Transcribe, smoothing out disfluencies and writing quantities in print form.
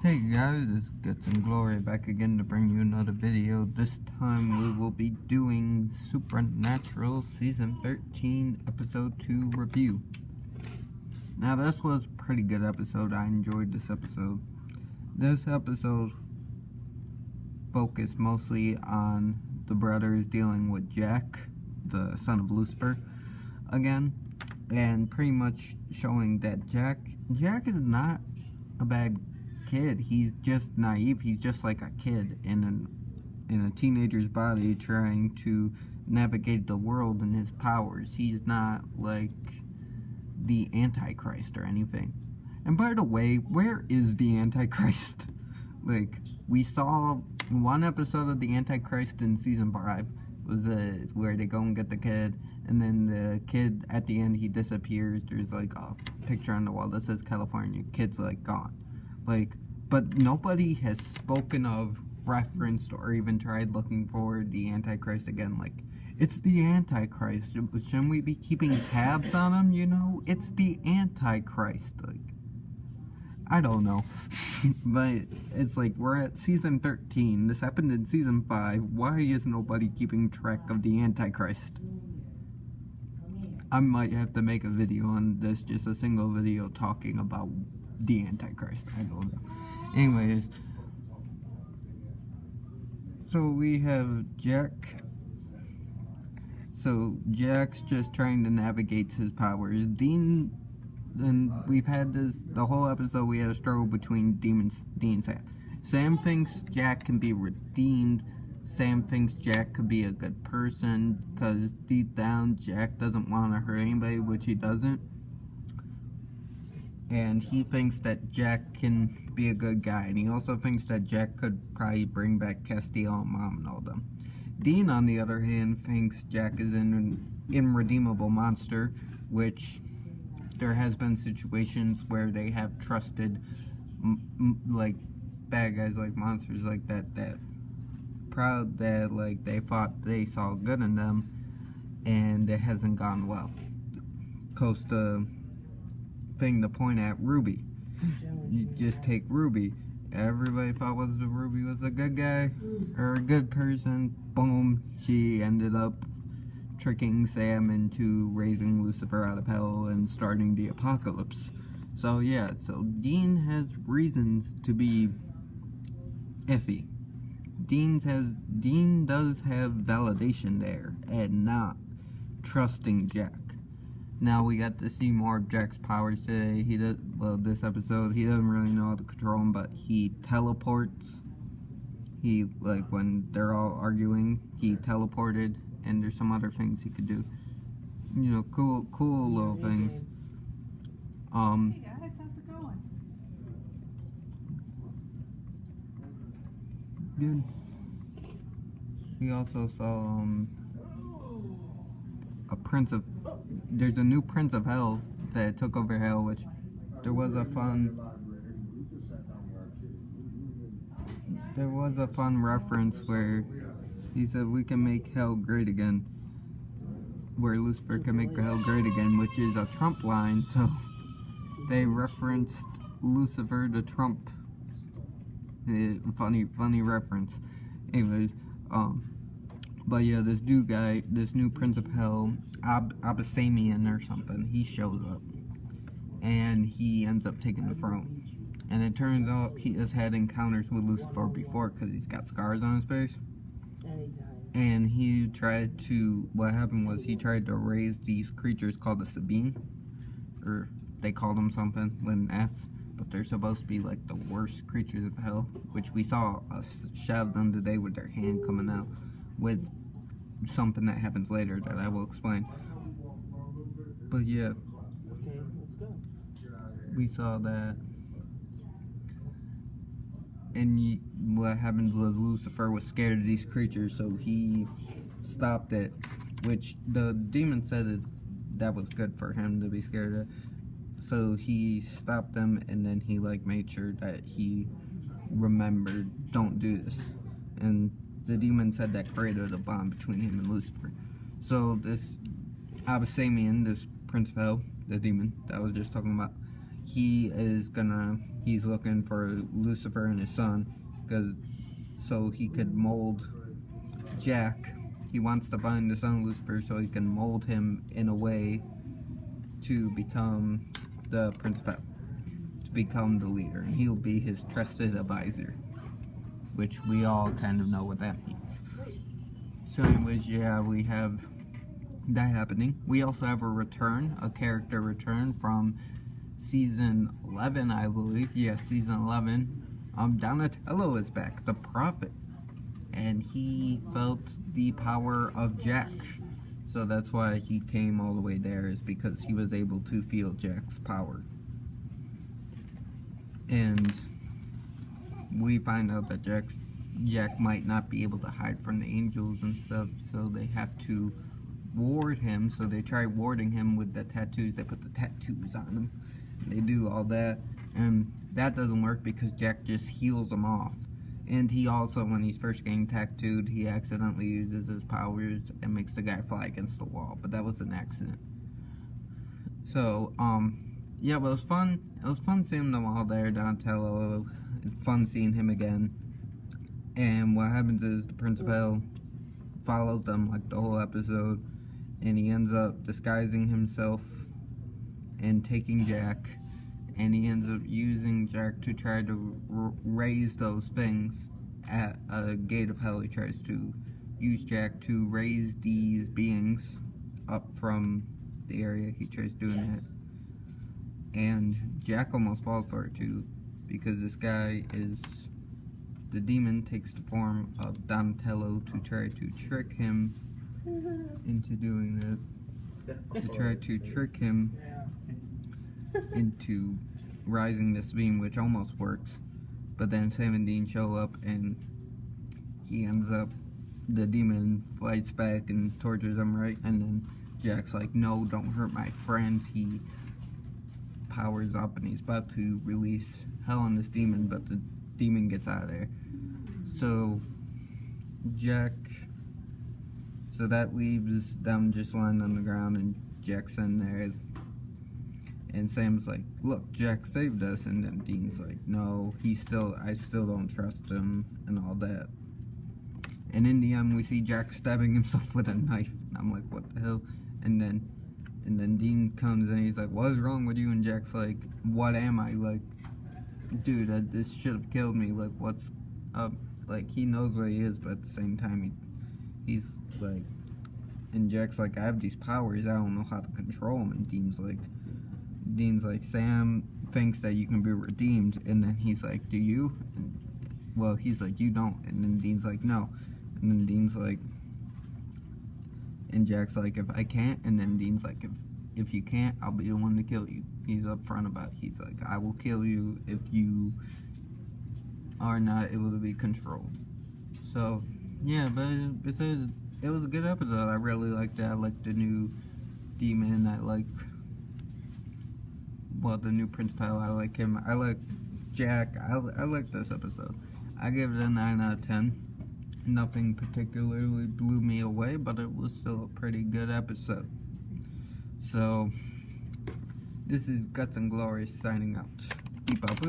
Hey guys, it's Guts and Glory back again to bring you another video. This time we will be doing Supernatural Season 13 Episode 2 review. Now this was a pretty good episode. I enjoyed this episode. This episode focused mostly on the brothers dealing with Jack, the son of Lucifer, again. And pretty much showing that Jack is not a bad kid. He's just naive. He's just like a kid in a teenager's body trying to navigate the world and his powers. He's not like the Antichrist or anything. And by the way, where is the Antichrist? Like, we saw one episode of the Antichrist in season 5 was where they go and get the kid, and then the kid at the end, he disappears. There's like a picture on the wall that says California. Kid's like gone. Like, but nobody has spoken of, referenced, or even tried looking for the Antichrist again. Like, it's the Antichrist. Shouldn't we be keeping tabs on him, you know? It's the Antichrist. Like, I don't know. But it's like, we're at season 13. This happened in season 5. Why is nobody keeping track of the Antichrist? I might have to make a video on this, just a single video talking about the Antichrist. I don't know. Anyways, so we have Jack. So Jack's just trying to navigate his powers. Dean, and we've had the whole episode we had a struggle between Dean and Sam. Sam thinks Jack can be redeemed. Sam thinks Jack could be a good person, because deep down Jack doesn't want to hurt anybody, which he doesn't. And he thinks that Jack can be a good guy, and he also thinks that Jack could probably bring back Castiel and Mom and all them. Dean, on the other hand, thinks Jack is an irredeemable monster, which there has been situations where they have trusted like bad guys, like monsters like that proud that like they thought they saw good in them, and it hasn't gone well. Costa thing to point at Ruby. You just take Ruby. Everybody thought Ruby was a good guy or a good person. Boom, she ended up tricking Sam into raising Lucifer out of hell and starting the apocalypse. So yeah, so Dean has reasons to be iffy. Dean does have validation there and not trusting Jack. Now we got to see more of Jack's powers today. This episode, he doesn't really know how to control them, but he teleports. He, like, when they're all arguing, he teleported, and there's some other things he could do. You know, cool little things. Hey guys, how's it going? Good. We also saw, there's a new Prince of Hell that took over Hell, which there was a fun reference where he said we can make Hell great again, where Lucifer can make Hell great again, which is a Trump line, so they referenced Lucifer to Trump. Funny reference. Anyways, but yeah, this new Prince of Hell, Abyssinian or something, he shows up, and he ends up taking the throne. And it turns out he has had encounters with Lucifer before, because he's got scars on his face. And what happened was he tried to raise these creatures called the Sabine, or they called them something with an S, but they're supposed to be like the worst creatures of hell, which we saw a shot of them today with their hand coming out, with something that happens later that I will explain. But yeah, Okay, let's go. we saw that, and what happens was Lucifer was scared of these creatures, so he stopped it, which the demon said that was good for him to be scared of. So he stopped them, and then he like made sure that he remembered, don't do this. And the demon said that created a bond between him and Lucifer. So this Abyssinian, this Prince of Hell, the demon that I was just talking about, he's looking for Lucifer and his son, so he could mold Jack. He wants to find the son of Lucifer so he can mold him in a way to become the Prince Pep, to become the leader, and he'll be his trusted advisor, which we all kind of know what that means. So anyways, yeah, we have that happening. We also have a character return from season 11, I believe. Yeah, season 11. Donatello is back, the Prophet, and he felt the power of Jack. So that's why he came all the way there, is because he was able to feel Jack's power. And we find out that Jack might not be able to hide from the angels and stuff, so they have to ward him. So they try warding him with the tattoos. They put the tattoos on him. They do all that, and that doesn't work because Jack just heals them off. And he also, when he's first getting tattooed, he accidentally uses his powers and makes the guy fly against the wall, but that was an accident. So, yeah, but it was fun. It was fun seeing them all there, Donatello. It's fun seeing him again. And what happens is the Prince of Hell follows them like the whole episode, and he ends up disguising himself and taking Jack, and he ends up using Jack to try to raise those things at a gate of hell. He tries to use Jack to raise these beings up from the area. He tries doing that, and Jack almost falls for it too, because this guy is, the demon takes the form of Donatello to try to trick him into doing that, to try to trick him into rising this beam, which almost works. But then Sam and Dean show up, and he ends up, the demon fights back and tortures him, right? And then Jack's like, no, don't hurt my friends. He powers up and he's about to release hell on this demon, but the demon gets out of there. So that leaves them just lying on the ground, and Jack's in there, and Sam's like, look, Jack saved us, and then Dean's like, no, I still don't trust him, and all that. And in the end, we see Jack stabbing himself with a knife, and I'm like, what the hell? And then Dean comes in, he's like, what is wrong with you? And Jack's like, what am I? Like, dude, this should have killed me, like, what's up? Like, he knows what he is, but at the same time, he's like, and Jack's like, I have these powers, I don't know how to control them. And Dean's like, Sam thinks that you can be redeemed. And then he's like, do you? Well, he's like, you don't. And then Dean's like, no. And then Dean's like, and Jack's like, if I can't. And then Dean's like, if you can't, I'll be the one to kill you. He's upfront about it. He's like, I will kill you if you are not able to be controlled. So, yeah, but it was a good episode. I really liked it. I liked the new demon. I like, well, the new Prince Pal. I like him. I like Jack. I like this episode. I give it a 9 out of 10. Nothing particularly blew me away, but it was still a pretty good episode. So, this is Guts and Glory signing out. Keep up.